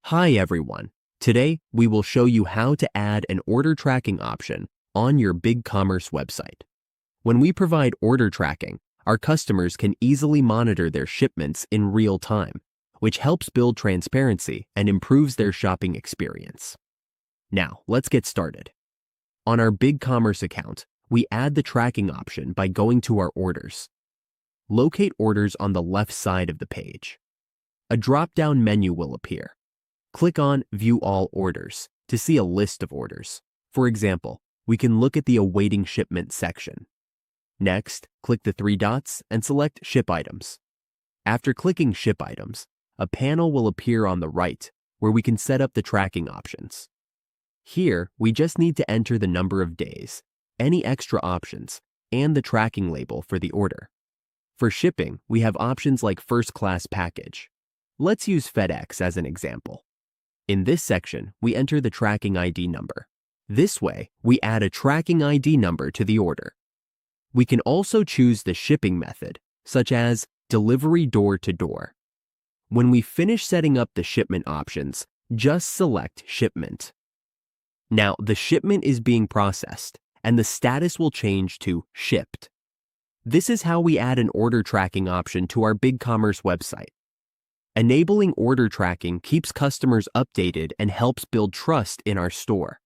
Hi everyone. Today, we will show you how to add an order tracking option on your Bigcommerce website. When we provide order tracking, our customers can easily monitor their shipments in real time, which helps build transparency and improves their shopping experience. Now, let's get started. On our Bigcommerce account, we add the tracking option by going to our orders. Locate orders on the left side of the page. A drop-down menu will appear. Click on View All Orders to see a list of orders. For example, we can look at the Awaiting Shipment section. Next, click the three dots and select Ship Items. After clicking Ship Items, a panel will appear on the right where we can set up the tracking options. Here, we just need to enter the number of days, any extra options, and the tracking label for the order. For shipping, we have options like First Class Package. Let's use FedEx as an example. In this section, we enter the tracking ID number. This way, we add a tracking ID number to the order. We can also choose the shipping method, such as delivery door-to-door. When we finish setting up the shipment options, just select Shipment. Now, the shipment is being processed, and the status will change to Shipped. This is how we add an order tracking option to our Bigcommerce website. Enabling order tracking keeps customers updated and helps build trust in our store.